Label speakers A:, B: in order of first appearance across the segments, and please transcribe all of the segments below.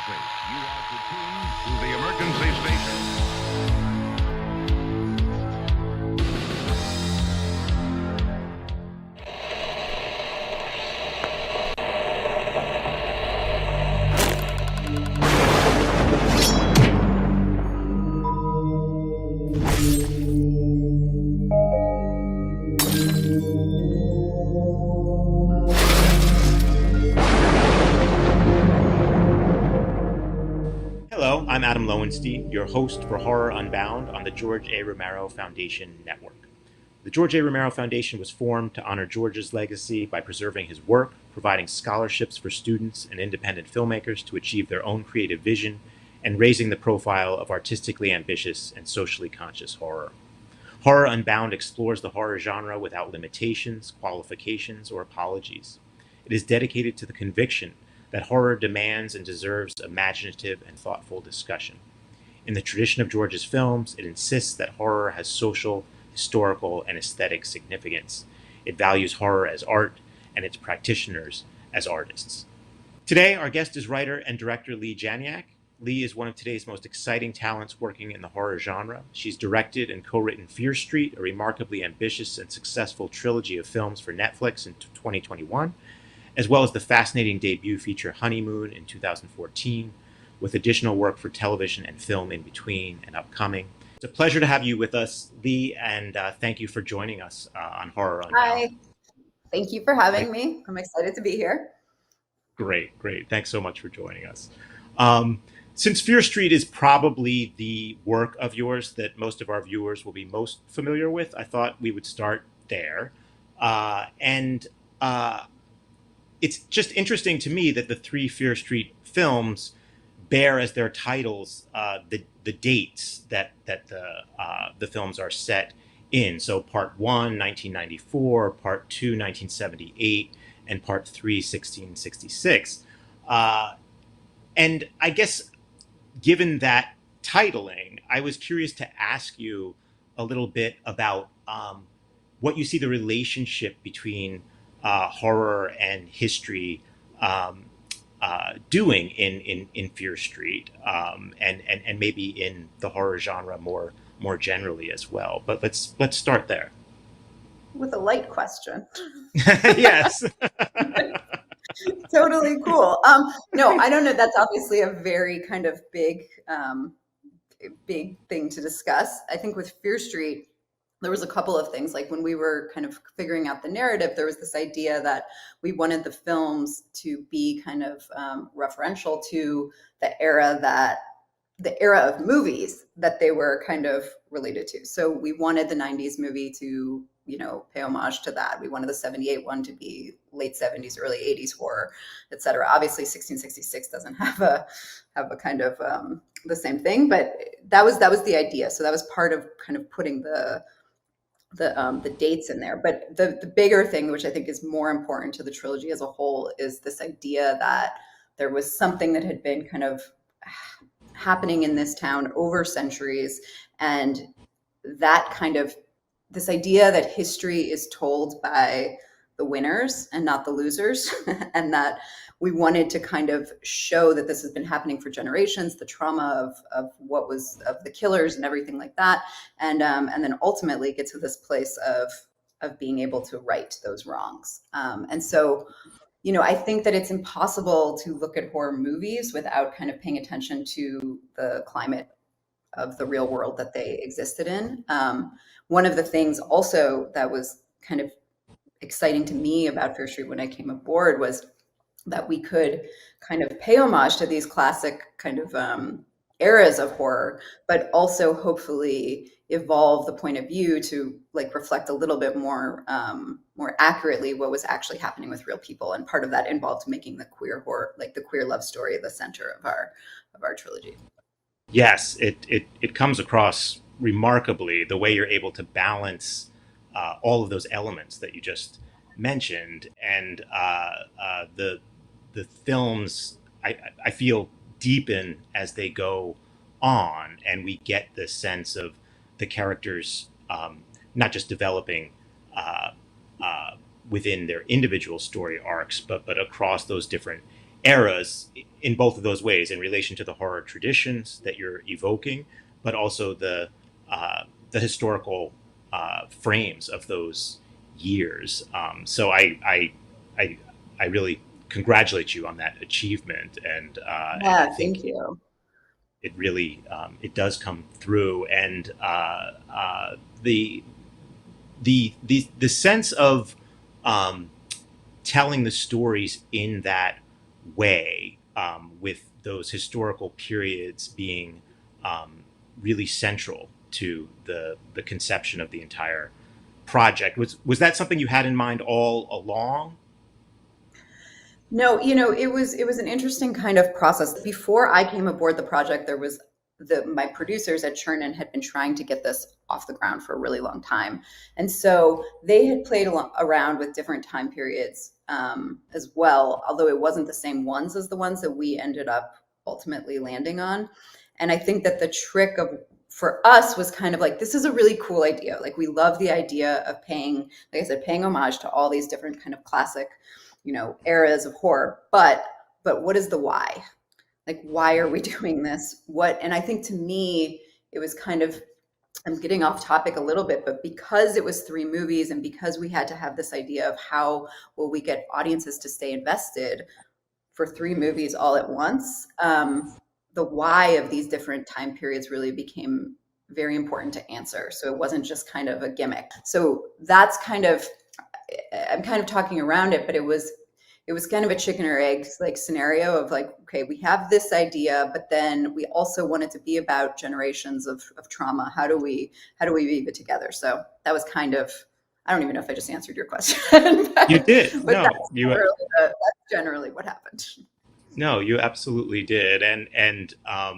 A: safe. You are tuned to the emergency station.
B: Hello, I'm Adam Lowenstein, your host for Horror Unbound on the George A. Romero Foundation Network. The George A. Romero Foundation was formed to honor George's legacy by preserving his work, providing scholarships for students and independent filmmakers to achieve their own creative vision, and raising the profile of artistically ambitious and socially conscious horror. Horror Unbound explores the horror genre without limitations, qualifications, or apologies. It is dedicated to the conviction that horror demands and deserves imaginative and thoughtful discussion. In the tradition of George's films, it insists that horror has social, historical, and aesthetic significance. It values horror as art and its practitioners as artists. Today, our guest is writer and director Leigh Janiak. Leigh is one of today's most exciting talents working in the horror genre. She's directed and co-written Fear Street, a remarkably ambitious and successful trilogy of films for Netflix in 2021, as well as the fascinating debut feature Honeymoon in 2014, with additional work for television and film in between and upcoming. It's a pleasure to have you with us, Leigh, and thank you for joining us on Horror Unbound.
C: Hi, thank you for having me. I'm excited to be here.
B: Great. Thanks so much for joining us. Since Fear Street is probably the work of yours that most of our viewers will be most familiar with, I thought we would start there. It's just interesting to me that the three Fear Street films bear as their titles the dates that the films are set in. So Part 1, 1994, Part 2, 1978, and Part 3, 1666. And I guess, given that titling, I was curious to ask you a little bit about what you see the relationship between horror and history doing in Fear Street, and maybe in the horror genre more generally as well. But let's start there.
C: With a light question.
B: Yes.
C: Totally cool. No, I don't know. That's obviously a very kind of big thing to discuss. I think with Fear Street, there was a couple of things. Like when we were kind of figuring out the narrative, there was this idea that we wanted the films to be kind of referential to the era of movies that they were kind of related to. So we wanted the 90s movie to, pay homage to that. We wanted the 78 one to be late 70s, early 80s horror, et cetera. Obviously 1666 doesn't have a kind of the same thing, but that was the idea. So that was part of kind of putting the dates in there. But the bigger thing, which I think is more important to the trilogy as a whole, is this idea that there was something that had been kind of happening in this town over centuries, and that kind of this idea that history is told by the winners and not the losers, and that we wanted to kind of show that this has been happening for generations, the trauma of what was of the killers and everything like that, and then ultimately get to this place of being able to right those wrongs. And so, I think that it's impossible to look at horror movies without kind of paying attention to the climate of the real world that they existed in. One of the things also that was kind of exciting to me about Fear Street when I came aboard was that we could kind of pay homage to these classic kind of eras of horror, but also hopefully evolve the point of view to like reflect a little bit more accurately what was actually happening with real people. And part of that involved making the queer horror, like the queer love story, the center of our trilogy.
B: Yes, it comes across remarkably the way you're able to balance all of those elements that you just mentioned, and the films I feel deepen as they go on, and we get the sense of the characters not just developing within their individual story arcs, but across those different eras in both of those ways, in relation to the horror traditions that you're evoking, but also the historical frames of those years. So I really congratulate you on that achievement, and I
C: Yeah,
B: think
C: thank you.
B: it really it does come through, and the the sense of um, telling the stories in that way, with those historical periods being really central to the conception of the entire project. Was that something you had in mind all along?
C: No, it was an interesting kind of process. Before I came aboard the project, there was my producers at Chernin had been trying to get this off the ground for a really long time, and so they had played around with different time periods as well, although it wasn't the same ones as the ones that we ended up ultimately landing on. And I think that the trick of for us was kind of like, this is a really cool idea. Like, we love the idea of paying, like I said, paying homage to all these different kind of classic, eras of horror. But what is the why? Like, why are we doing this? And I think, to me, it was kind of, I'm getting off topic a little bit, but because it was three movies and because we had to have this idea of how will we get audiences to stay invested for three movies all at once, the why of these different time periods really became very important to answer. So it wasn't just kind of a gimmick. So that's kind of, I'm kind of talking around it, but it was kind of a chicken or egg like scenario of like, okay, we have this idea, but then we also want it to be about generations of trauma. How do we weave it together? So that was kind of, I don't even know if I just answered your question,
B: You did.
C: but
B: No,
C: that's generally what happened.
B: no, you absolutely did. And uh,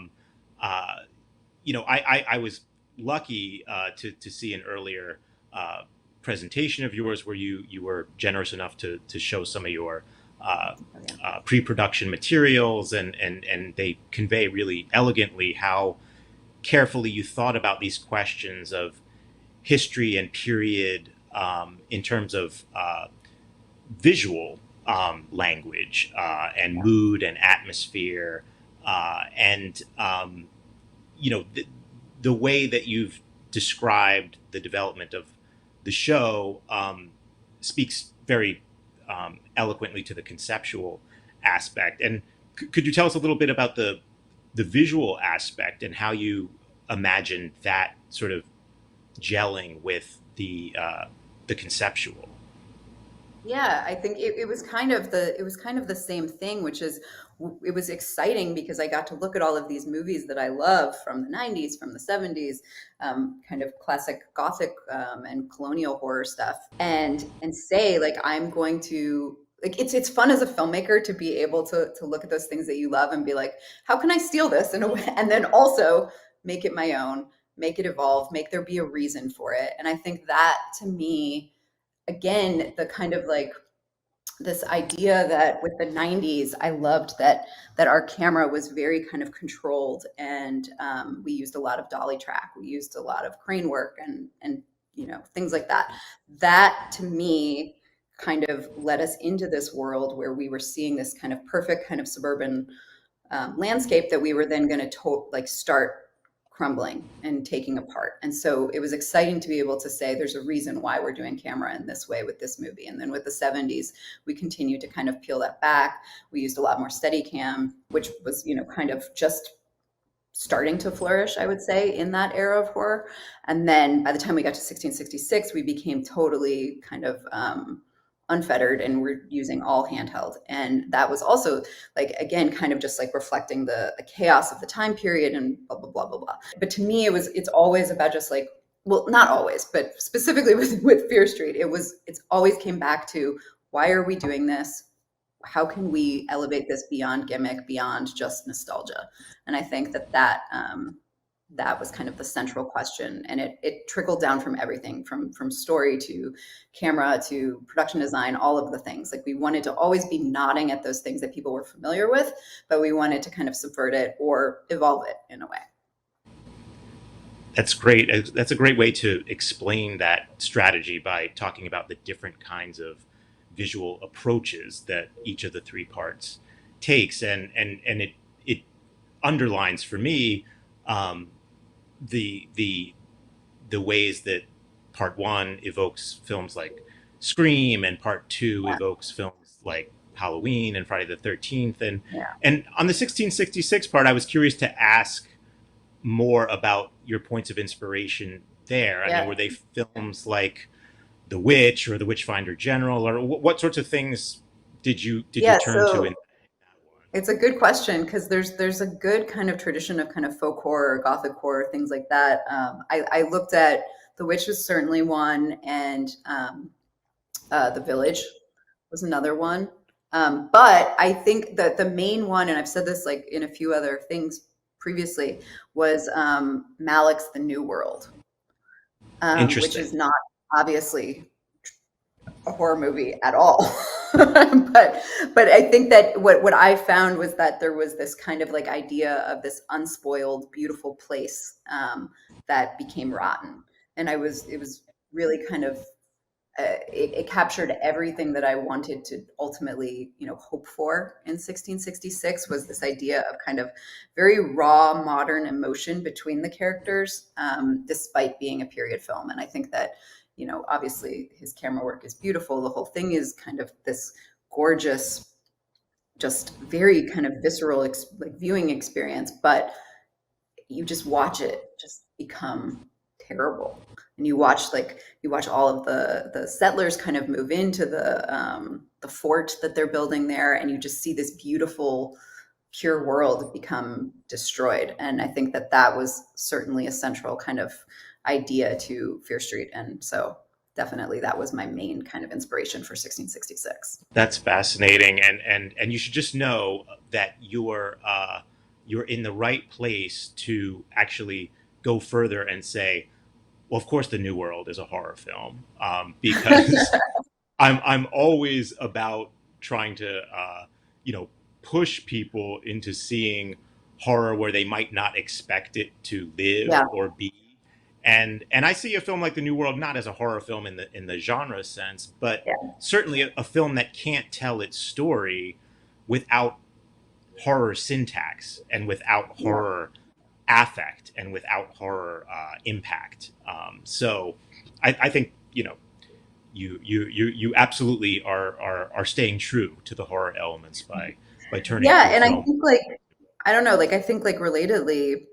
B: I was lucky to see an earlier uh, presentation of yours where you were generous enough to show some of your
C: Oh, yeah.
B: pre-production materials, and they convey really elegantly how carefully you thought about these questions of history and period, in terms of visual language, and mood and atmosphere, and the way that you've described the development of the show speaks very eloquently to the conceptual aspect. And could you tell us a little bit about the visual aspect and how you imagine that sort of gelling with the conceptual?
C: Yeah, I think it was kind of the same thing, which is it was exciting because I got to look at all of these movies that I love from the 90s, from the 70s, kind of classic gothic and colonial horror stuff, and say like, I'm going to, like, it's fun as a filmmaker to be able to look at those things that you love and be like, how can I steal this in a way, and then also make it my own, make it evolve, make there be a reason for it. And I think that, to me, again, the kind of like this idea that with the 90s, I loved that our camera was very kind of controlled, and we used a lot of dolly track, we used a lot of crane work, and things like that. That, to me, kind of led us into this world where we were seeing this kind of perfect kind of suburban landscape that we were then going to like start crumbling and taking apart. And so it was exciting to be able to say there's a reason why we're doing camera in this way with this movie. And then with the 70s, we continued to kind of peel that back. We used a lot more Steadicam, which was, kind of just starting to flourish, I would say, in that era of horror. And then by the time we got to 1666, we became totally kind of unfettered, and we're using all handheld. And that was also, like, again, kind of just like reflecting the chaos of the time period and blah, blah, blah, blah, blah. But to me, it's always about just like, well, not always, but specifically with Fear Street, it's always came back to, why are we doing this? How can we elevate this beyond gimmick, beyond just nostalgia? And I think that was kind of the central question, and it trickled down from everything, from story to camera to production design, all of the things. Like, we wanted to always be nodding at those things that people were familiar with, but we wanted to kind of subvert it or evolve it in a way.
B: That's great. That's a great way to explain that strategy, by talking about the different kinds of visual approaches that each of the three parts takes, and it underlines for me um, the ways that part one evokes films like Scream, and part two
C: Yeah.
B: evokes films like Halloween and Friday the 13th.
C: Yeah.
B: And on the 1666 part, I was curious to ask more about your points of inspiration there. I mean,
C: Yeah.
B: were they films like The Witch or The Witchfinder General, or what sorts of things did you
C: Yeah.
B: turn to in
C: So
B: that one?
C: it's a good question because there's a good kind of tradition of kind of folk horror, gothic horror, things like that. I looked at The Witch was certainly one, and The Village was another one. But I think that the main one, and I've said this like in a few other things previously, was Malik's The New World, which
B: Interesting.
C: is not obviously a horror movie at all. But I think that what I found was that there was this kind of like idea of this unspoiled, beautiful place that became rotten, and it was really kind of it captured everything that I wanted to ultimately, hope for in 1666 was this idea of kind of very raw modern emotion between the characters, despite being a period film. And I think that, obviously his camera work is beautiful. The whole thing is kind of this gorgeous, just very kind of visceral like viewing experience, but you just watch it just become terrible, and you watch all of the settlers kind of move into the fort that they're building there, and you just see this beautiful pure world become destroyed. And I think that that was certainly a central kind of idea to Fear Street, and so definitely that was my main kind of inspiration for 1666.
B: That's fascinating, and you should just know that you're in the right place to actually go further and say, well, of course, The New World is a horror film, because I'm always about trying to push people into seeing horror where they might not expect it to live
C: Yeah.
B: or be. And I see a film like The New World not as a horror film in the genre sense, but
C: Yeah.
B: certainly a film that can't tell its story without horror syntax and without
C: Yeah.
B: horror affect and without horror impact. So I think you absolutely are staying true to the horror elements by turning
C: Yeah,
B: to a
C: and I
B: film.
C: think like I don't know, like I think like relatedly,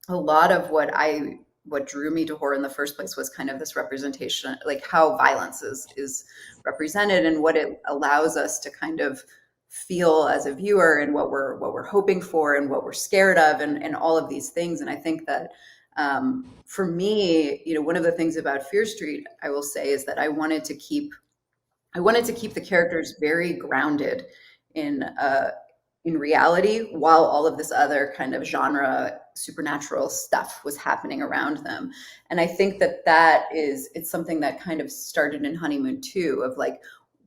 C: a lot of what drew me to horror in the first place was kind of this representation, like how violence is represented and what it allows us to kind of feel as a viewer, and what we're hoping for and what we're scared of, and all of these things. And I think that for me, one of the things about Fear Street, I will say, is that I wanted to keep the characters very grounded in in reality, while all of this other kind of genre supernatural stuff was happening around them. And I think that it's something that kind of started in Honeymoon too, of like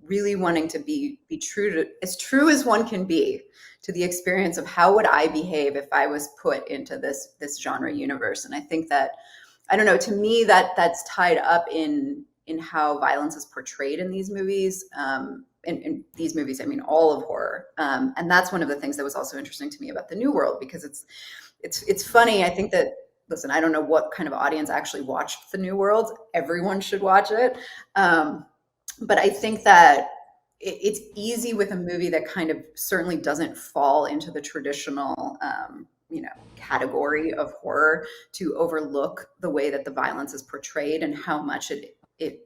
C: really wanting to be true as one can be to the experience of how would I behave if I was put into this genre universe. And I think that, I don't know, to me that's tied up in how violence is portrayed in these movies. In these movies, I mean all of horror, and that's one of the things that was also interesting to me about The New World, because it's funny. I think that, listen, I don't know what kind of audience actually watched The New World. Everyone should watch it, but I think that it's easy with a movie that kind of certainly doesn't fall into the traditional category of horror, to overlook the way that the violence is portrayed and how much it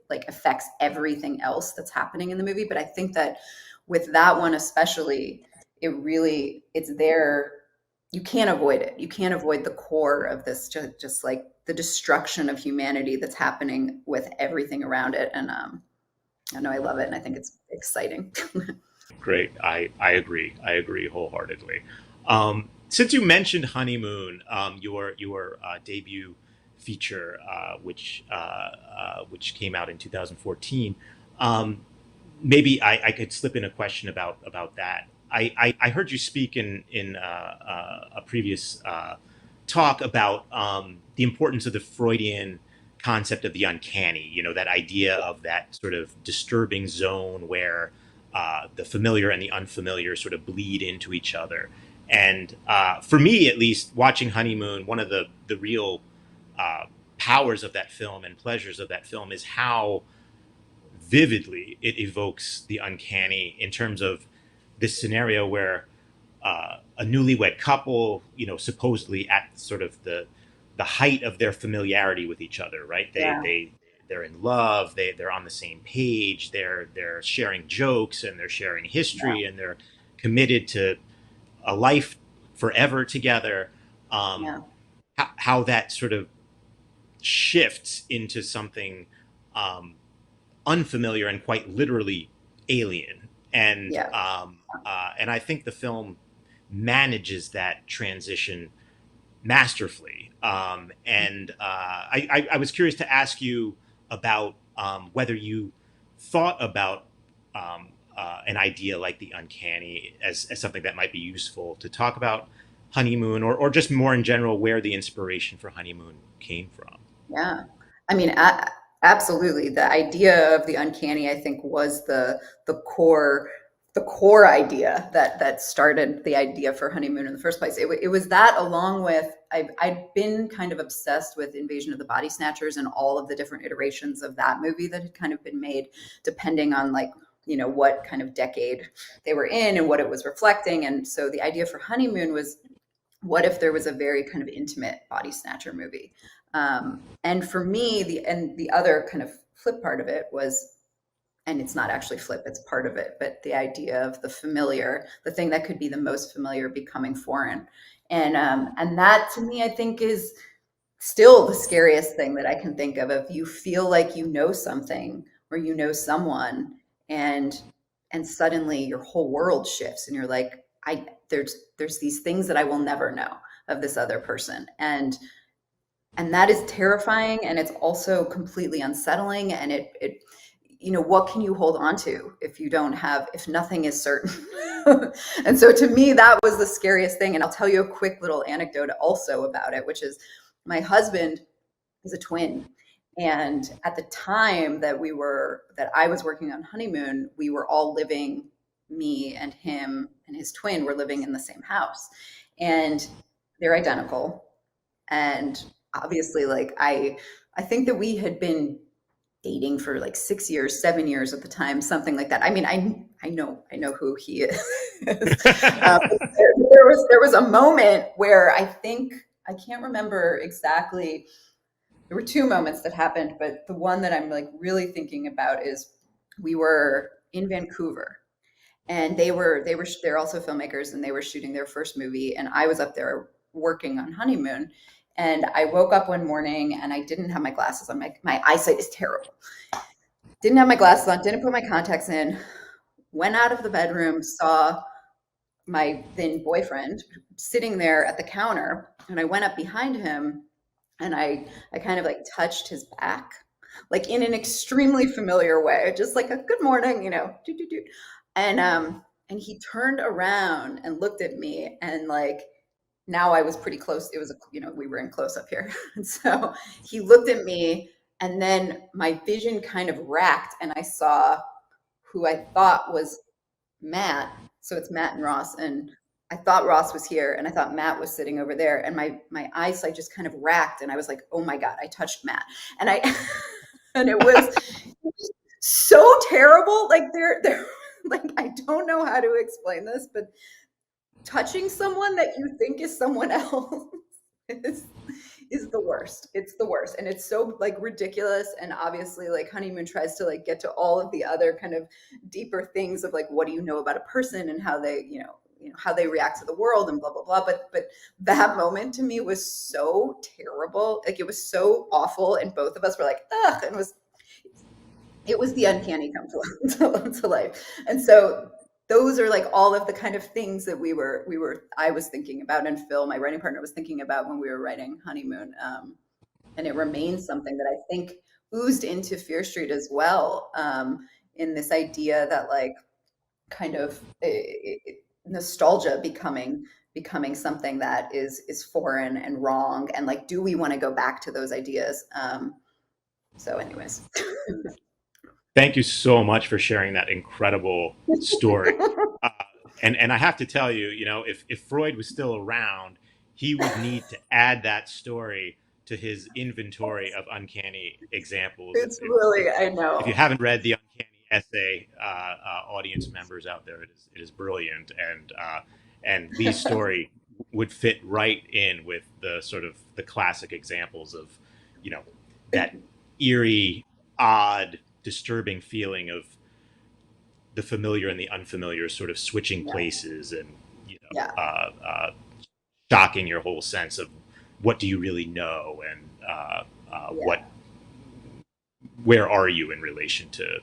C: like affects everything else that's happening in the movie. But I think that with that one especially, it's there. You can't avoid it. You can't avoid the core of this, just like the destruction of humanity that's happening with everything around it. And I know I love it, and I think it's exciting.
B: Great. I agree wholeheartedly. Since you mentioned Honeymoon, your debut feature, which came out in 2014, maybe I could slip in a question about that. I heard you speak in a previous talk about the importance of the Freudian concept of the uncanny. That idea of that sort of disturbing zone where the familiar and the unfamiliar sort of bleed into each other. And for me, at least, watching Honeymoon, one of the real powers of that film and pleasures of that film is how vividly it evokes the uncanny in terms of this scenario where a newlywed couple, supposedly at sort of the height of their familiarity with each other, right?
C: Yeah.
B: They're in love. They're on the same page. They're sharing jokes and they're sharing history and they're committed to a life forever together.
C: Yeah.
B: How that sort of shifts into something unfamiliar and quite literally alien. And
C: Yeah.
B: and I think the film manages that transition masterfully. And I was curious to ask you about whether you thought about an idea like the uncanny as something that might be useful to talk about Honeymoon, or just more in general, where the inspiration for Honeymoon came from.
C: Yeah. I mean, absolutely. The idea of the uncanny, I think, was the core idea that started the idea for Honeymoon in the first place. It was that, along with I'd been kind of obsessed with Invasion of the Body Snatchers and all of the different iterations of that movie that had kind of been made, depending on what kind of decade they were in and what it was reflecting. And so the idea for Honeymoon was, what if there was a very kind of intimate body snatcher movie? And for me, the other kind of flip part of it was, and it's not actually flip, it's part of it, but the idea of the familiar, the thing that could be the most familiar becoming foreign. And that, to me, I think, is still the scariest thing that I can think of. If you feel like you know something or you know someone, and suddenly your whole world shifts and you're like, there's these things that I will never know of this other person. And that is terrifying, and it's also completely unsettling. And it what can you hold on to if nothing is certain? And so, to me, that was the scariest thing. And I'll tell you a quick little anecdote also about it, which is, my husband is a twin. And at the time that I was working on Honeymoon, we were all living, me and him and his twin were living in the same house, and they're identical. And obviously, I think that we had been dating for 6 years, 7 years at the time, something like that. I mean, I know who he is. There was a moment where I can't remember exactly. There were two moments that happened, but the one that I'm really thinking about is, we were in Vancouver, and they're also filmmakers, and they were shooting their first movie, and I was up there working on Honeymoon. And I woke up one morning and I didn't have my glasses on. My eyesight is terrible. Didn't have my glasses on, didn't put my contacts in, went out of the bedroom, saw my then boyfriend sitting there at the counter, and I went up behind him and I kind of touched his back, in an extremely familiar way, just like a good morning, do, do, do. And he turned around and looked at me, and now I was pretty close. It was, we were in close up here. And so he looked at me, and then my vision kind of racked, and I saw who I thought was Matt. So it's Matt and Ross. And I thought Ross was here, and I thought Matt was sitting over there. And my eyesight just kind of racked, and I was like, oh my God, I touched Matt. And and it was so terrible. They're I don't know how to explain this, but touching someone that you think is someone else is the worst. It's the worst. And it's so ridiculous. And obviously, Honeymoon tries to get to all of the other kind of deeper things of what do you know about a person and how they, how they react to the world and blah, blah, blah. But that moment to me was so terrible. It was so awful. And both of us were like, ugh, and it was the uncanny come to life. And so those are all of the kind of things that I was thinking about, and Phil, my writing partner, was thinking about when we were writing Honeymoon. And it remains something that I think oozed into Fear Street as well, in this idea that kind of nostalgia becoming something that is foreign and wrong, and do we want to go back to those ideas? So anyways.
B: Thank you so much for sharing that incredible story. Uh, and I have to tell you, if Freud was still around, he would need to add that story to his inventory of uncanny examples.
C: It's really, I
B: If you
C: know.
B: haven't read the uncanny essay, audience members out there, it is brilliant, and Lee's story would fit right in with the sort of the classic examples of, you know, that eerie, odd, disturbing feeling of the familiar and the unfamiliar sort of switching
C: Yeah,
B: places, and you
C: yeah,
B: know shocking your whole sense of what do you really know, and what
C: yeah,
B: where are you in relation to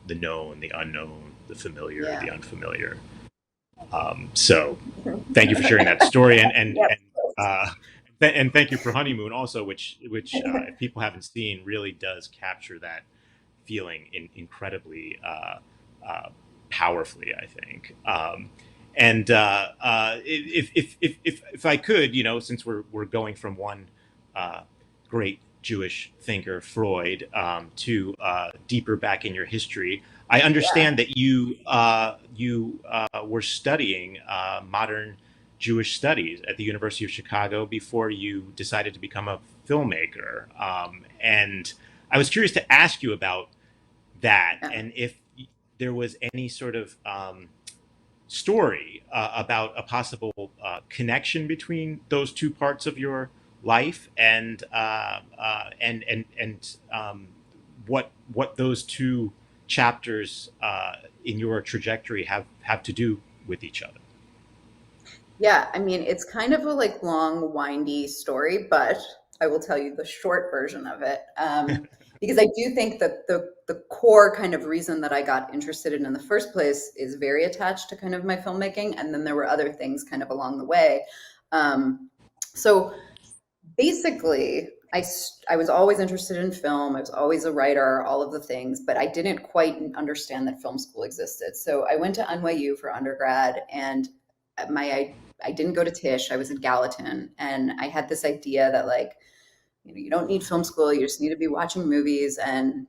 B: the known, the unknown, the familiar,
C: yeah.
B: the unfamiliar. So thank you for sharing that story,
C: Yep.
B: and thank you for Honeymoon also, which if people haven't seen, really does capture that feeling incredibly uh, powerfully, I think. And if I could, since we're going from one great Jewish thinker, Freud, to deeper back in your history, I
C: Yeah.
B: understand that you were studying modern Jewish studies at the University of Chicago before you decided to become a filmmaker. And I was curious to ask you about that,
C: Yeah.
B: and if there was any sort of story about a possible connection between those two parts of your life, and what those two chapters in your trajectory have to do with each other.
C: Yeah, I mean, it's kind of a like long, windy story, but I will tell you the short version of it. Because I do think that the core kind of reason that I got interested in the first place is very attached to kind of my filmmaking, and then there were other things kind of along the way. Um, so basically, I was always interested in film. I was always a writer, all of the things, but I didn't quite understand that film school existed. So I went to NYU for undergrad, and I didn't go to Tisch. I was in Gallatin, and I had this idea that like, you don't need film school. You just need to be watching movies, and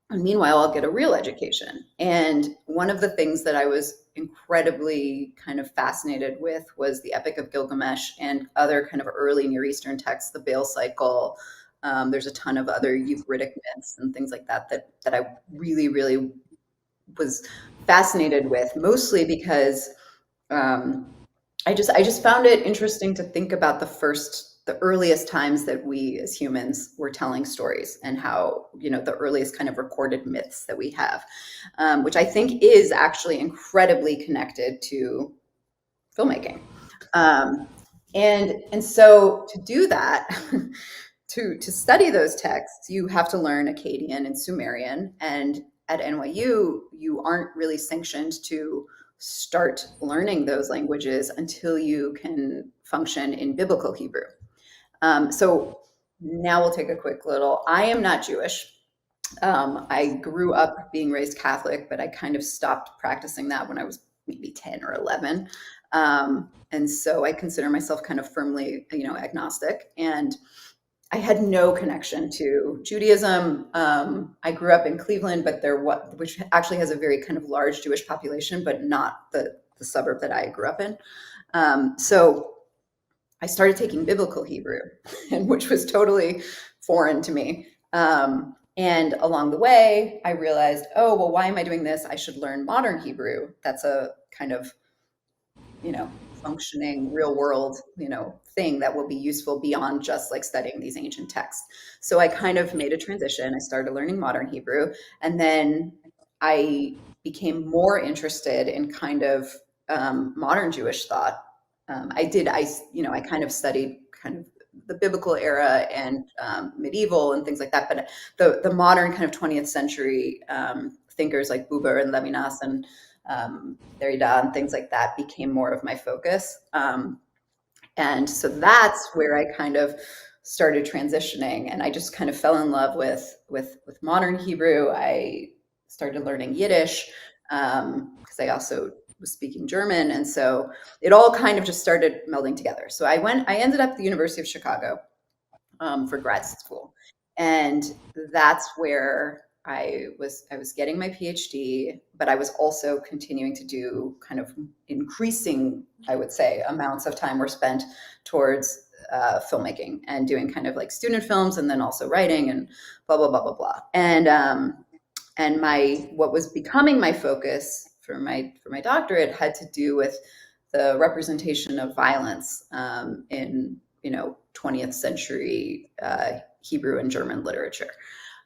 C: meanwhile, I'll get a real education. And one of the things that I was incredibly kind of fascinated with was the Epic of Gilgamesh and other kind of early Near Eastern texts, the Baal cycle. There's a ton of other Ugaritic myths and things like that I really, really was fascinated with, mostly because um, I just found it interesting to think about the earliest times that we as humans were telling stories, and how, the earliest kind of recorded myths that we have, which I think is actually incredibly connected to filmmaking. Um, and so to do that, to study those texts, you have to learn Akkadian and Sumerian. And at NYU, you aren't really sanctioned to start learning those languages until you can function in biblical Hebrew. So now we'll take a quick little. I am not Jewish. I grew up being raised Catholic, but I kind of stopped practicing that when I was maybe 10 or 11. And so I consider myself kind of firmly, agnostic. And I had no connection to Judaism. I grew up in Cleveland, but which actually has a very kind of large Jewish population, but not the suburb that I grew up in. So I started taking biblical Hebrew, and which was totally foreign to me. And along the way, I realized, oh, well, why am I doing this? I should learn modern Hebrew. That's a kind of, functioning real world, thing that will be useful beyond just like studying these ancient texts. So I kind of made a transition. I started learning modern Hebrew, and then I became more interested in kind of modern Jewish thought. I kind of studied kind of the biblical era and medieval and things like that, but the modern kind of 20th century thinkers like Buber and Levinas and Derrida and things like that became more of my focus. And so that's where I kind of started transitioning, and I just kind of fell in love with modern Hebrew. I started learning Yiddish because I also was speaking German, and so it all kind of just started melding together. So I ended up at the University of Chicago for grad school, and that's where I was getting my PhD, but I was also continuing to do kind of increasing, I would say, amounts of time were spent towards filmmaking and doing kind of like student films, and then also writing and blah blah blah blah blah. And my what was becoming my focus for my doctorate had to do with the representation of violence in 20th century Hebrew and German literature.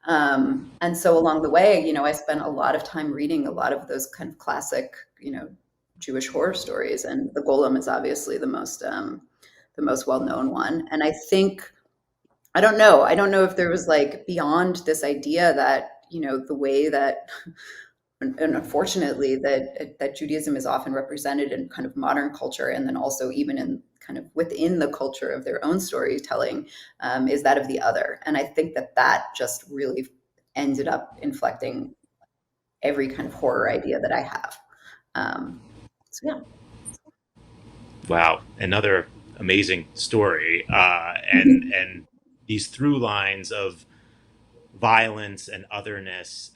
C: And so along the way, I spent a lot of time reading a lot of those kind of classic, Jewish horror stories, and The Golem is obviously the most well-known one. And I don't know if there was like beyond this idea that, the way that, and unfortunately that Judaism is often represented in kind of modern culture, and then also even in kind of within the culture of their own storytelling, is that of the other. And I think that just really ended up inflecting every kind of horror idea that I have. So yeah.
B: Wow, another amazing story, and these through lines of violence and otherness,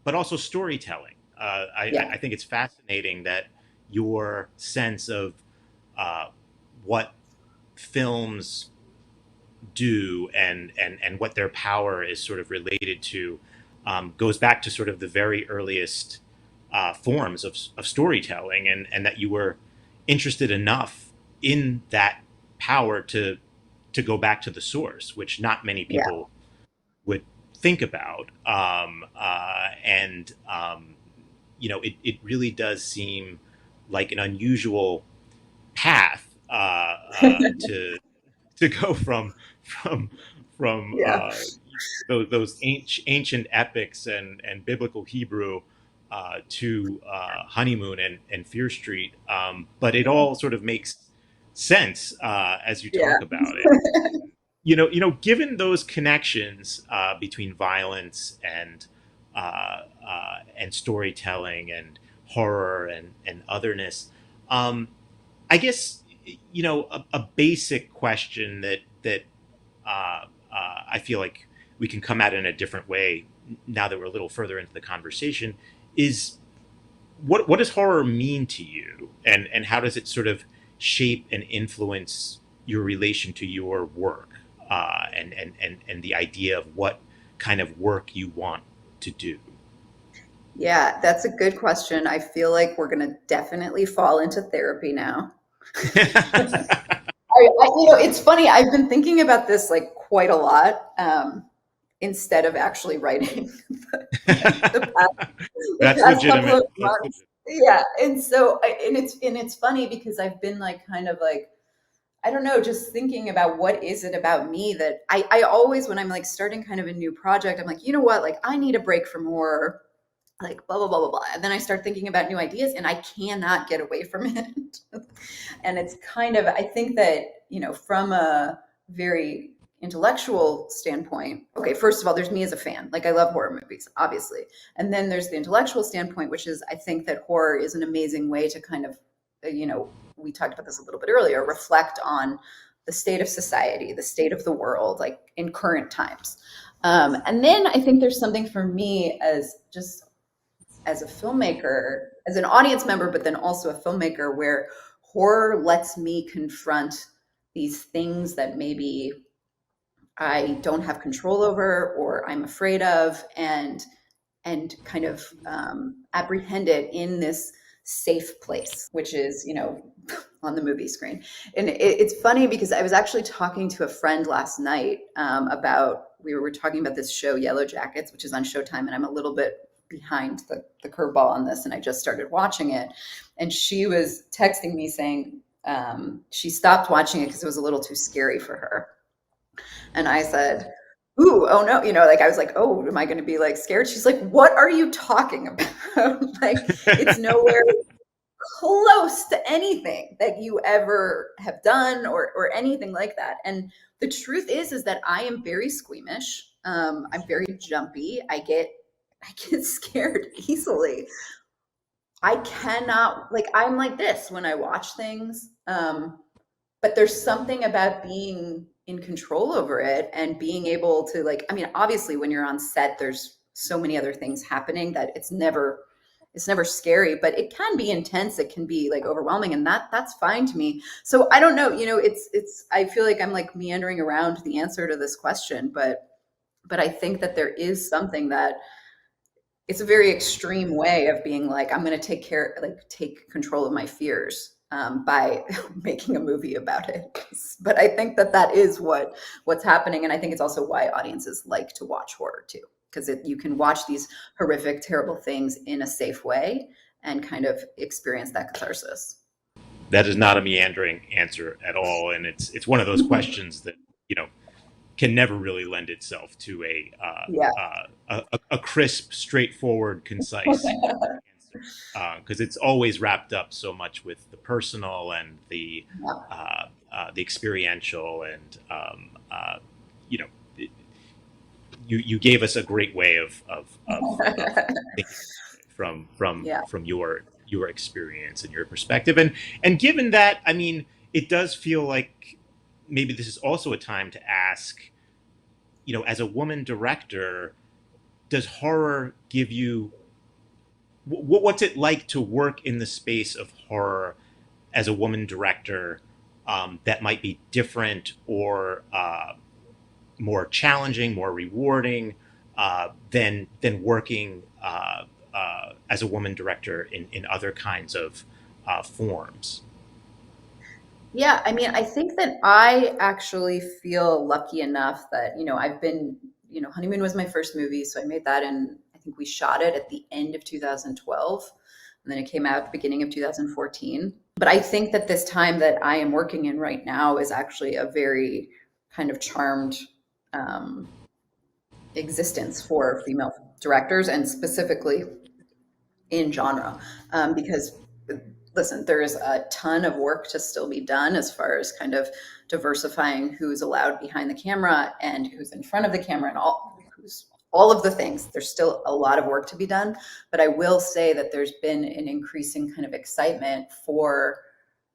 B: but also storytelling.
C: Yeah.
B: I think it's fascinating that your sense of what films do and what their power is sort of related to goes back to sort of the very earliest forms of storytelling, and that you were interested enough in that power to go back to the source, which not many
C: Yeah.
B: people would think about. And it really does seem like an unusual path to go from
C: Yeah.
B: those ancient epics and biblical Hebrew to Honeymoon and Fear Street. But it all sort of makes sense as you
C: Yeah.
B: talk about it. Given those connections between violence and storytelling and horror and otherness, I guess a basic question that I feel like we can come at it in a different way now that we're a little further into the conversation is what does horror mean to you, and how does it sort of shape and influence your relation to your work, and the idea of what kind of work you want to do?
C: Yeah, that's a good question. I feel like we're going to definitely fall into therapy now. It's funny. I've been thinking about this like quite a lot, instead of actually writing the past, the
B: That's
C: past couple
B: legitimate.
C: of months. Yeah, and so it's funny because I've been like kind of like, I don't know, just thinking about what is it about me that I always, when I'm like starting kind of a new project, I'm like, you know what, like I need a break from horror, like blah blah blah blah blah, and then I start thinking about new ideas and I cannot get away from it. And it's kind of, I think that from a very intellectual standpoint, okay, first of all, there's me as a fan, like I love horror movies obviously, and then there's the intellectual standpoint, which is I think that horror is an amazing way to kind of, we talked about this a little bit earlier, reflect on the state of society, the state of the world, like in current times. And then I think there's something for me as a filmmaker, as an audience member, but then also a filmmaker, where horror lets me confront these things that maybe I don't have control over or I'm afraid of, and kind of apprehend it in this safe place, which is on the movie screen. And it's funny because I was actually talking to a friend last night about, we were talking about this show Yellow Jackets, which is on Showtime, and I'm a little bit behind the curveball on this, and I just started watching it. And she was texting me saying she stopped watching it because it was a little too scary for her. And I said, ooh, oh no, like I was like, oh, am I going to be like scared? She's like, what are you talking about? Like, it's nowhere close to anything that you ever have done or anything like that. And the truth is that I am very squeamish. I'm very jumpy. I get scared easily. I cannot, like, I'm like this when I watch things. But there's something about being in control over it and being able to, like, I mean, obviously when you're on set, there's so many other things happening that it's never scary, but it can be intense. It can be like overwhelming, and that's fine to me. So I don't know, it's I feel like I'm like meandering around the answer to this question, but I think that there is something that it's a very extreme way of being like, I'm going to take control of my fears by making a movie about it. But I think that is what's happening, and I think it's also why audiences like to watch horror too, because you can watch these horrific, terrible things in a safe way and kind of experience that catharsis.
B: That is not a meandering answer at all, and it's one of those questions that can never really lend itself to
C: Yeah.
B: a crisp, straightforward, concise answer, because it's always wrapped up so much with the personal and the experiential, and you know, you gave us a great way of thinking
C: Yeah.
B: from your experience and your perspective, and given that, I mean, it does feel like maybe this is also a time to ask, as a woman director, does horror give you what's it like to work in the space of horror as a woman director, that might be different or more challenging, more rewarding, than working as a woman director in other kinds of forms?
C: Yeah, I mean, I think that I actually feel lucky enough that, I've been, Honeymoon was my first movie. So I made that, and I think we shot it at the end of 2012. And then it came out at the beginning of 2014. But I think that this time that I am working in right now is actually a very kind of charmed existence for female directors, and specifically in genre, because listen, there's a ton of work to still be done as far as kind of diversifying who's allowed behind the camera and who's in front of the camera, and all of the things. There's still a lot of work to be done, but I will say that there's been an increasing kind of excitement for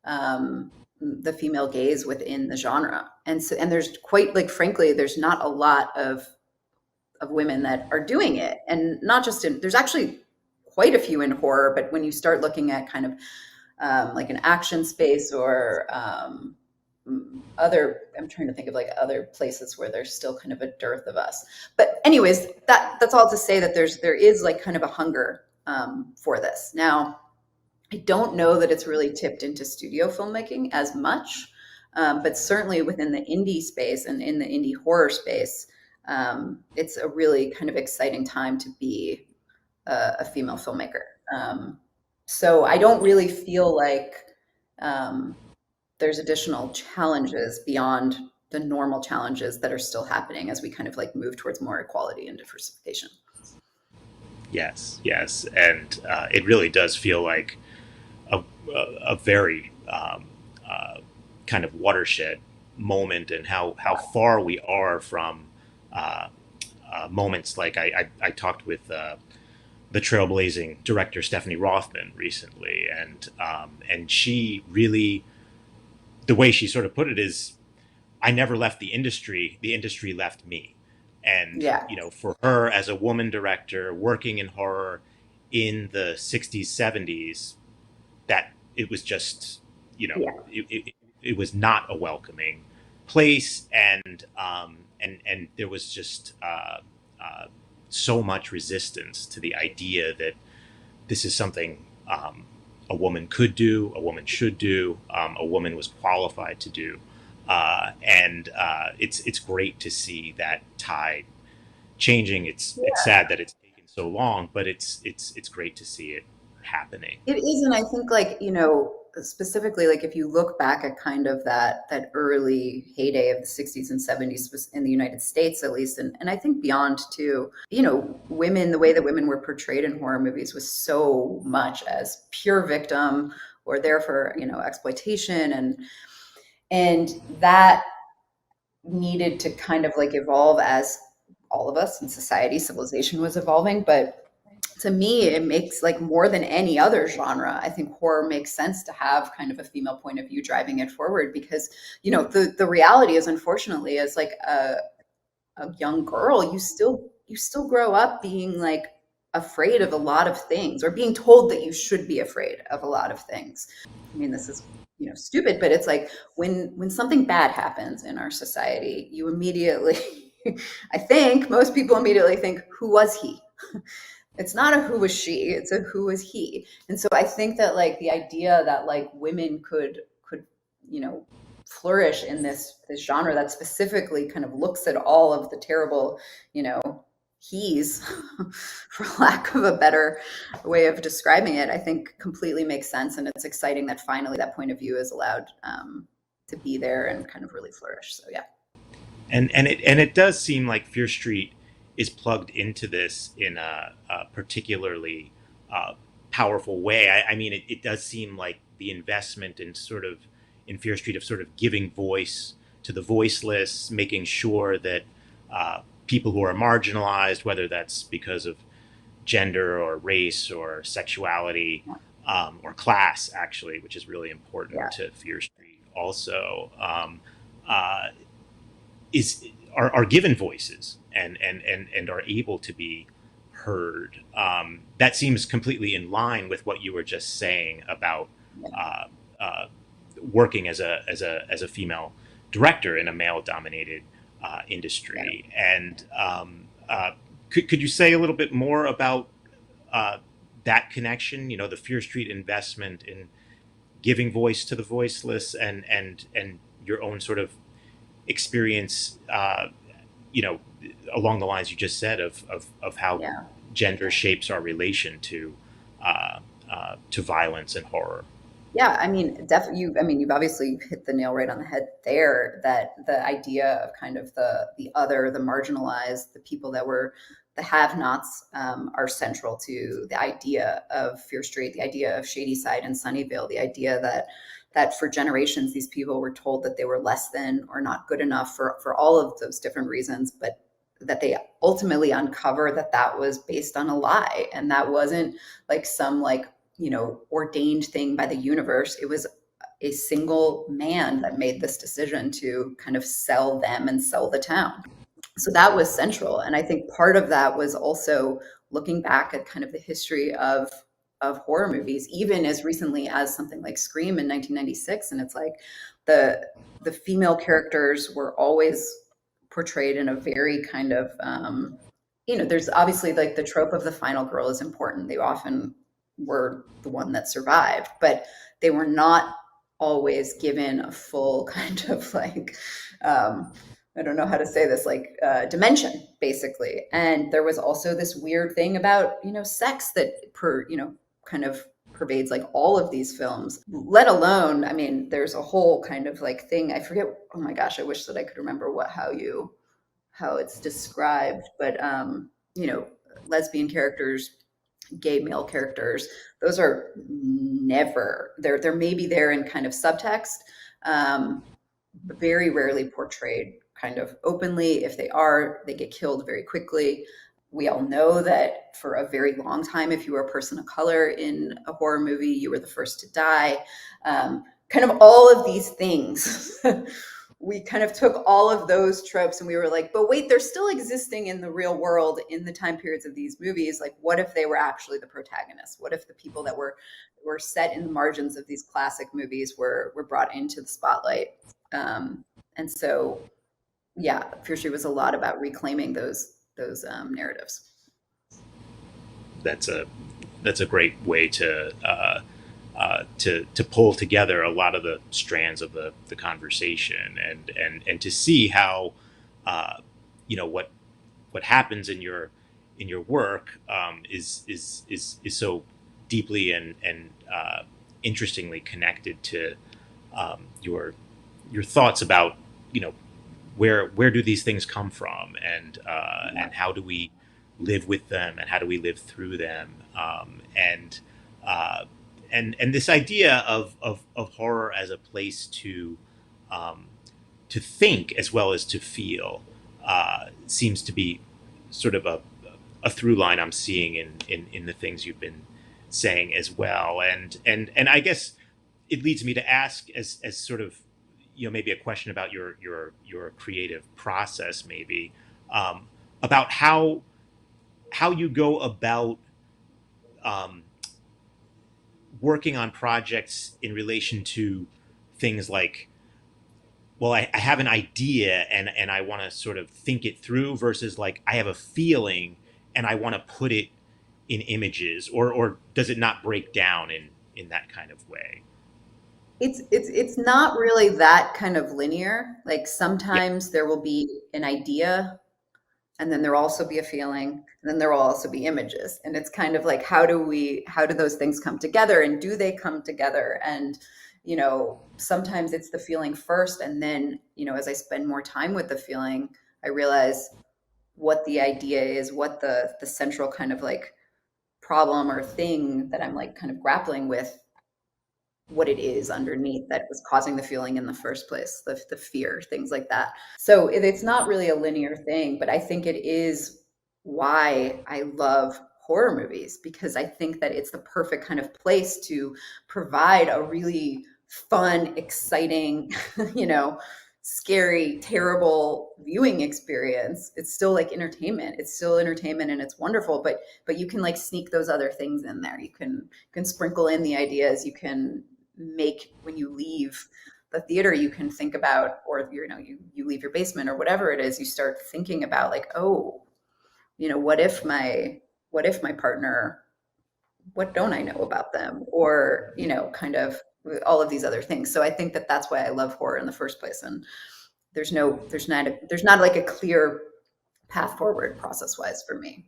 C: the female gaze within the genre, and there's quite, like, frankly, there's not a lot of women that are doing it, and not just there's actually quite a few in horror, but when you start looking at kind of like an action space or I'm trying to think of like other places where there's still kind of a dearth of us. But anyways, that's all to say that there is like kind of a hunger for this. Now, I don't know that it's really tipped into studio filmmaking as much, but certainly within the indie space and in the indie horror space, it's a really kind of exciting time to be a female filmmaker. So I don't really feel like there's additional challenges beyond the normal challenges that are still happening as we kind of like move towards more equality and diversification.
B: Yes, yes, and it really does feel like a very kind of watershed moment, and how far we are from moments like I talked with the trailblazing director Stephanie Rothman recently, and she really, the way she sort of put it is, I never left the industry left me. And
C: Yeah.
B: For her as a woman director working in horror in the 60s, 70s, that it was just,
C: Yeah.
B: it was not a welcoming place, and there was just so much resistance to the idea that this is something a woman could do, a woman should do, a woman was qualified to do, and it's great to see that tide changing. It's sad that it's taken so long, but it's great to see it happening.
C: It is, and I think, like, specifically, like if you look back at kind of that early heyday of the 60s and 70s in the United States, at least, and I think beyond too, women, the way that women were portrayed in horror movies was so much as pure victim or there for, exploitation, and that needed to kind of like evolve as all of us in society, civilization was evolving. But to me, it makes, like, more than any other genre, I think horror makes sense to have kind of a female point of view driving it forward, because the reality is, unfortunately, as like a young girl, you still you still grow up being like afraid of a lot of things, or being told that you should be afraid of a lot of things. I mean, this is, stupid, but it's like when something bad happens in our society, you immediately, I think most people immediately think, who was he? It's not a who was she, it's a who was he. And so I think that like the idea that like women could flourish in this genre that specifically kind of looks at all of the terrible, you know he's, for lack of a better way of describing it, I think completely makes sense. And it's exciting that finally that point of view is allowed to be there and kind of really flourish. So yeah.
B: And it does seem like Fear Street is plugged into this in a particularly powerful way. I mean, it does seem like the investment in Fear Street of sort of giving voice to the voiceless, making sure that people who are marginalized, whether that's because of gender or race or sexuality or class, actually, which is really important to Fear Street also, are given voices and are able to be heard. That seems completely in line with what you were just saying about working as a female director in a male-dominated industry. And could you say a little bit more about that connection? The Fear Street investment in giving voice to the voiceless, and your own sort of experience, along the lines you just said of how gender shapes our relation to violence and horror.
C: Yeah, I mean, you've obviously hit the nail right on the head there, that the idea of kind of the other, the marginalized, the people that were the have-nots, are central to the idea of Fear Street, the idea of Shadyside and Sunnyvale, the idea that for generations these people were told that they were less than or not good enough for all of those different reasons, but that they ultimately uncover that was based on a lie, and that wasn't like some like ordained thing by the universe. It was a single man that made this decision to kind of sell them and sell the town. So that was central. And I think part of that was also looking back at kind of the history of horror movies, even as recently as something like Scream in 1996. And it's like the female characters were always portrayed in a very kind of, there's obviously like the trope of the final girl is important. They often were the one that survived, but they were not always given a full kind of like, I don't know how to say this, like dimension, basically. And there was also this weird thing about, sex that kind of pervades like all of these films, let alone, I mean, there's a whole kind of like thing. I forget. Oh my gosh, I wish that I could remember how it's described, but lesbian characters, gay male characters, those are never they're maybe there in kind of subtext, but very rarely portrayed kind of openly. If they are, they get killed very quickly. We all know that for a very long time, if you were a person of color in a horror movie, you were the first to die. Kind of all of these things. We kind of took all of those tropes and we were like, but wait, they're still existing in the real world in the time periods of these movies. Like, what if they were actually the protagonists? What if the people that were set in the margins of these classic movies were brought into the spotlight? And so, yeah, Fear Street was a lot about reclaiming those narratives.
B: That's a great way to pull together a lot of the strands of the conversation, and to see how what happens in your work is so deeply and interestingly connected to your thoughts about where do these things come from, and how do we live with them, and how do we live through them, and this idea of horror as a place to think as well as to feel seems to be sort of a through line I'm seeing in the things you've been saying as well, and I guess it leads me to ask as sort of maybe a question about your creative process, maybe about how how you go about um, working on projects in relation to things like, well, I have an idea and I want to sort of think it through versus like I have a feeling and I want to put it in images, or does it not break down in that kind of way?
C: It's not really that kind of linear. Like
B: Yeah.
C: sometimes there will be an idea, and then there'll also be a feeling, and then there will also be images. And it's kind of like how do those things come together, and do they come together? And sometimes it's the feeling first, and then as I spend more time with the feeling, I realize what the idea is, what the central kind of like problem or thing that I'm like kind of grappling with, what it is underneath that was causing the feeling in the first place, the fear, things like that. So it's not really a linear thing, but I think it is why I love horror movies, because I think that it's the perfect kind of place to provide a really fun, exciting, you know, scary, terrible viewing experience. It's still like entertainment. It's still entertainment and it's wonderful, but you can like sneak those other things in there. You can sprinkle in the ideas. You can make, when you leave the theater, you can think about, or you leave your basement or whatever it is, you start thinking about like, oh, what if my partner, what don't I know about them, or kind of all of these other things. So I think that that's why I love horror in the first place. And there's not like a clear path forward process wise for me.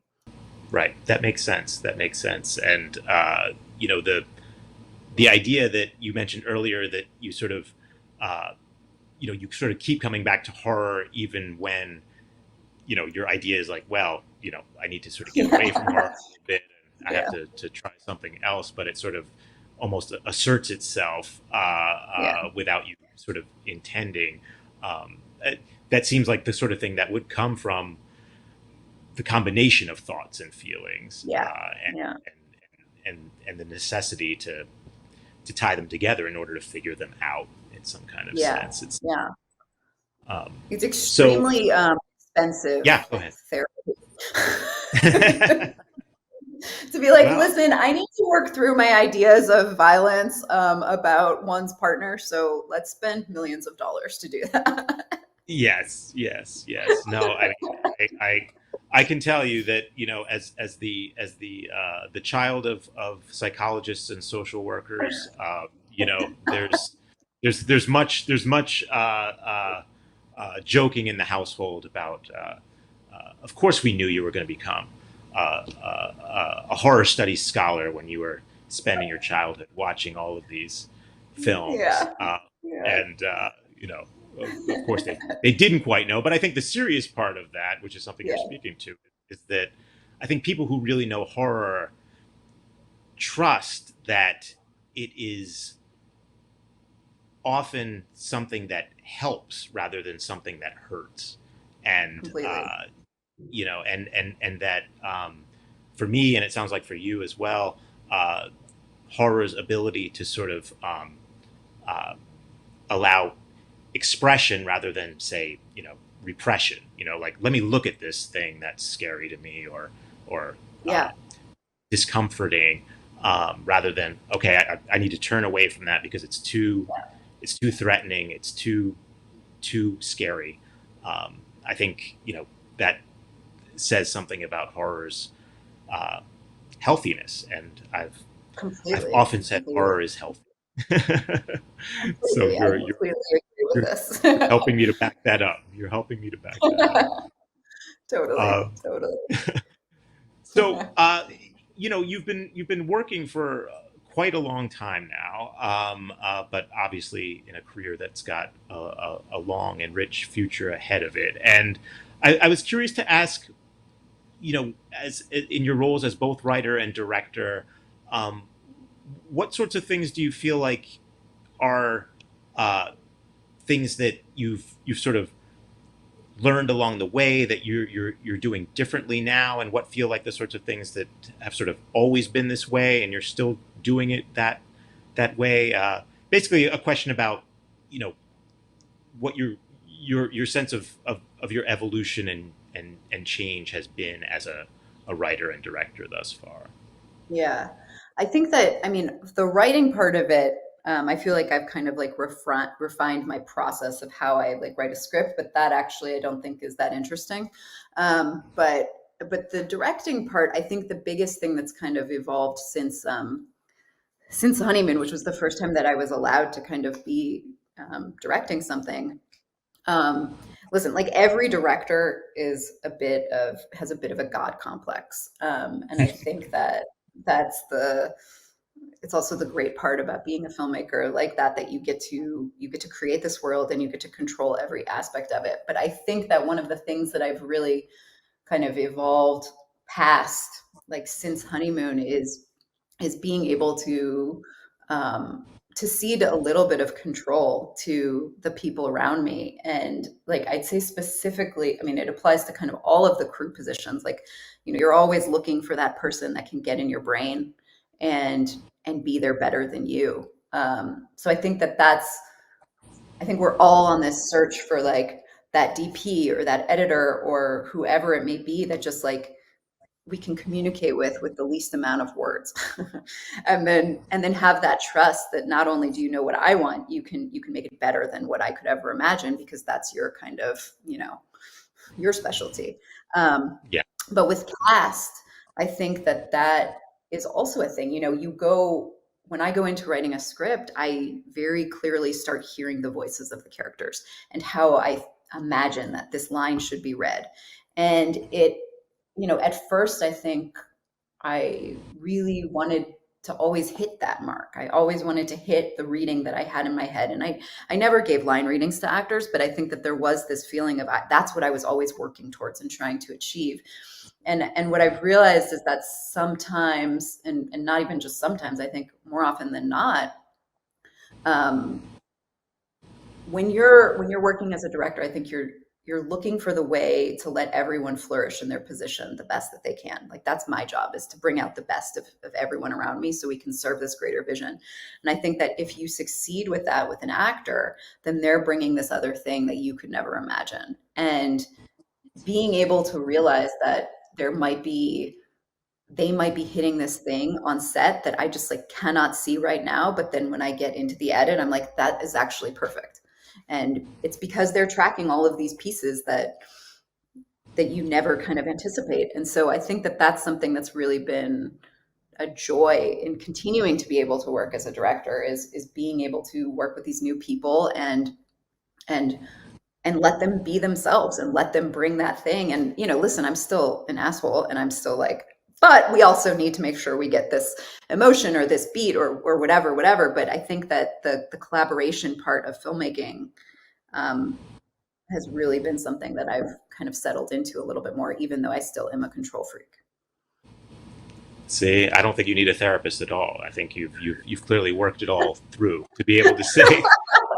B: Right. That makes sense. That makes sense. And the idea that you mentioned earlier, that you sort of you sort of keep coming back to horror even when your idea is like, well, I need to sort of get away from horror a little bit, and I
C: Yeah.
B: have to try something else, but it sort of almost asserts itself
C: Yeah.
B: without you sort of intending. That seems like the sort of thing that would come from the combination of thoughts and feelings,
C: Yeah.
B: and,
C: Yeah.
B: and the necessity to tie them together in order to figure them out in some kind of
C: Yeah.
B: sense. It's
C: Yeah. It's
B: so
C: extremely expensive
B: yeah. Go ahead.
C: therapy. To be like,
B: Well,
C: listen, I need to work through my ideas of violence about one's partner, so let's spend millions of dollars to do that.
B: yes, yes, yes. No, I mean, I can tell you that as the child of psychologists and social workers, there's much joking in the household about. Of course, we knew you were going to become a horror studies scholar when you were spending your childhood watching all of these films,
C: Yeah. Yeah.
B: and of course they didn't quite know. But I think the serious part of that, which is something you're
C: Yeah.
B: speaking to, is that I think people who really know horror trust that it is often something that helps rather than something that hurts, and
C: Completely.
B: and that for me, and it sounds like for you as well, uh, horror's ability to sort of uh, allow expression rather than, say, repression. Like, let me look at this thing that's scary to me, or
C: Yeah.
B: discomforting, rather than, okay, I need to turn away from that because it's too threatening, it's too scary. I think that says something about horror's uh, healthiness, and I've
C: Completely.
B: often said
C: Completely.
B: horror is healthy. So
C: Completely. I
B: you're
C: completely agree with
B: you're
C: this.
B: helping me to back that up. You're helping me to back that up.
C: Totally.
B: Uh,
C: Totally.
B: so you've been working for quite a long time now, but obviously in a career that's got a long and rich future ahead of it. And I was curious to ask, as in your roles as both writer and director, um, what sorts of things do you feel like are things that you've sort of learned along the way that you're doing differently now, and what feel like the sorts of things that have sort of always been this way and you're still doing it that way? Basically, a question about you know what your sense of your evolution and change has been as a writer and director thus far?
C: Yeah. I think that, I mean, the writing part of it, I feel like I've kind of like refined my process of how I like write a script, but that actually I don't think is that interesting. But the directing part, I think the biggest thing that's kind of evolved since Honeymoon, which was the first time that I was allowed to kind of be directing something. Listen, like every director has a bit of a God complex, and I think that that's the it's also the great part about being a filmmaker like that you get to create this world and you get to control every aspect of it. But I think that one of the things that I've really kind of evolved past, like since Honeymoon, is being able to cede a little bit of control to the people around me. And like I'd say specifically, I mean, it applies to kind of all of the crew positions. Like, you know, you're always looking for that person that can get in your brain and be there better than you. So I think we're all on this search for like that DP or that editor or whoever it may be that just like we can communicate with the least amount of words. And then have that trust that not only do you know what I want, you can make it better than what I could ever imagine, because that's your kind of, you know, your specialty.
B: Yeah.
C: But with cast, I think that that is also a thing. You know, when I go into writing a script, I very clearly start hearing the voices of the characters and how I imagine that this line should be read. And it, you know, at first, I think I really wanted to always hit that mark. I always wanted to hit the reading that I had in my head. And I never gave line readings to actors, but I think that there was this feeling of that's what I was always working towards and trying to achieve. And what I've realized is that sometimes, and not even just sometimes, I think more often than not, um, when you're working as a director, I think you're looking for the way to let everyone flourish in their position the best that they can. Like that's my job, is to bring out the best of everyone around me so we can serve this greater vision. And I think that if you succeed with that with an actor, then they're bringing this other thing that you could never imagine. And being able to realize that they might be hitting this thing on set that I just like cannot see right now. But then when I get into the edit, I'm like, that is actually perfect. And it's because they're tracking all of these pieces that you never kind of anticipate. And so I think that that's something that's really been a joy in continuing to be able to work as a director, is being able to work with these new people and let them be themselves and let them bring that thing. And, you know, listen, I'm still an asshole and I'm still like, but we also need to make sure we get this emotion or this beat or whatever. But I think that the collaboration part of filmmaking um, has really been something that I've kind of settled into a little bit more, even though I still am a control freak.
B: See, I don't think you need a therapist at all. I think you've clearly worked it all through to be able to say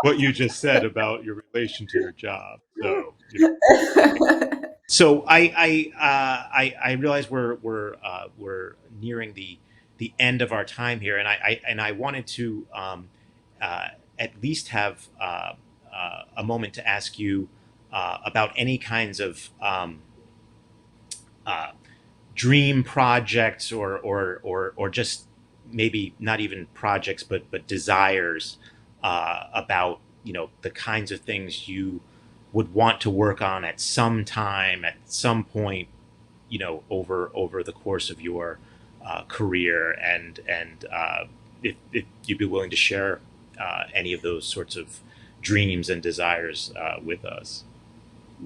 B: what you just said about your relation to your job. So, you know. So I realize we're nearing the end of our time here, and I wanted to at least have a moment to ask you about any kinds of uh, dream projects or just maybe not even projects but desires about, you know, the kinds of things you would want to work on at some time at some point, you know, over the course of your career, and if you'd be willing to share any of those sorts of dreams and desires with us.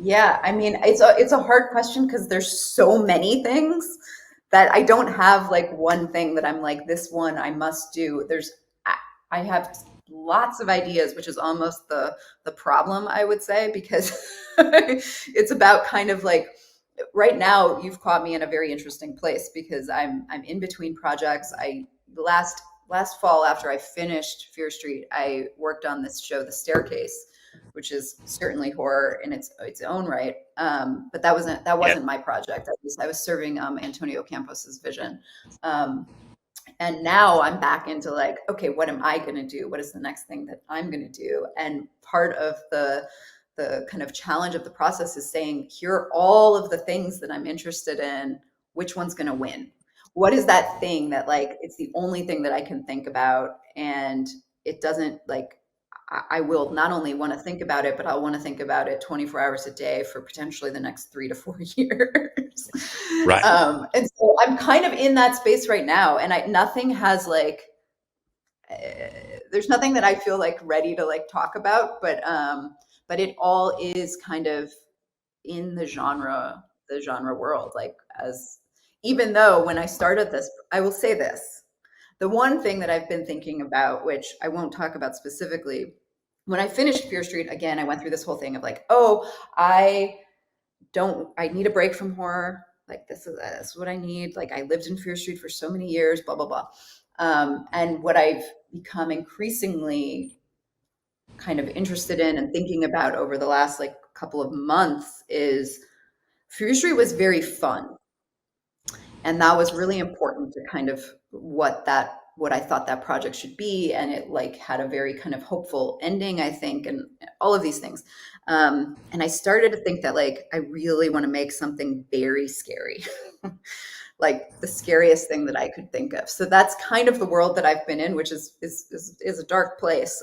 C: Yeah, I mean, it's a hard question because there's so many things that I don't have like one thing that I'm like, this one I must do. I I have lots of ideas, which is almost the problem, I would say, because it's about kind of like right now you've caught me in a very interesting place because I'm in between projects. I last fall, after I finished Fear Street, I worked on this show, The Staircase, which is certainly horror in its own right. But that
B: Yeah.
C: wasn't my project. I was serving Antonio Campos's vision. Um, and now I'm back into like, okay, what am I going to do? What is the next thing that I'm going to do? And part of the kind of challenge of the process is saying, here are all of the things that I'm interested in. which one's going to win? What is that thing that like, it's the only thing that I can think about, and it doesn't like, I will not only want to think about it, but I'll want to think about it 24 hours a day for potentially the next 3 to 4 years.
B: Right.
C: And so I'm kind of in that space right now, and nothing has like, there's nothing that I feel like ready to like talk about, but it all is kind of in the genre world. Like, as even though when I started this, I will say this, the one thing that I've been thinking about, which I won't talk about specifically, when I finished Fear Street, again, I went through this whole thing of like, oh, I need a break from horror. Like, this is what I need. Like, I lived in Fear Street for so many years, blah, blah, blah. And what I've become increasingly kind of interested in and thinking about over the last like couple of months is Fear Street was very fun. And that was really important to kind of what I thought that project should be. And it like had a very kind of hopeful ending, I think, and all of these things. And I started to think that like, I really want to make something very scary, like the scariest thing that I could think of. So that's kind of the world that I've been in, which is a dark place.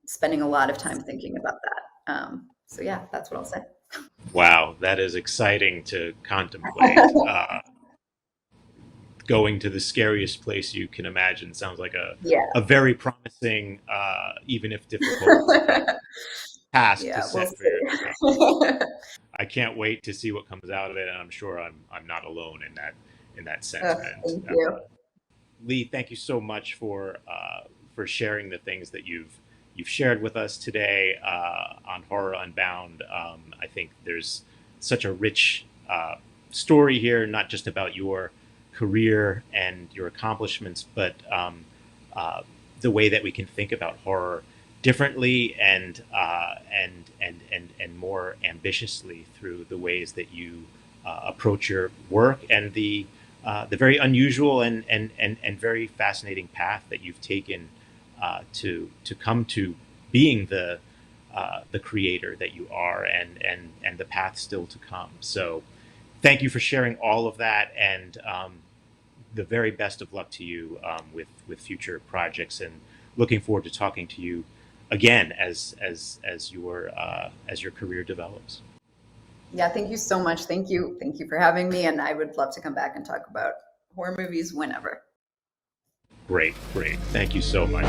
C: Spending a lot of time thinking about that. So yeah, that's what I'll say.
B: Wow, that is exciting to contemplate. Going to the scariest place you can imagine sounds like a very promising, even if difficult, task to set for yourself. I can't wait to see what comes out of it, and I'm sure I'm not alone in that sentiment.
C: Thank you.
B: Leigh, thank you so much for sharing the things that you've shared with us today on Horror Unbound. I think there's such a rich story here, not just about your career and your accomplishments, but the way that we can think about horror differently and more ambitiously through the ways that you approach your work, and the very unusual and very fascinating path that you've taken to come to being the creator that you are, and the path still to come. So thank you for sharing all of that, and the very best of luck to you with future projects, and looking forward to talking to you again as your career develops.
C: Yeah, thank you so much. Thank you for having me, and I would love to come back and talk about horror movies whenever.
B: Great. Thank you so much.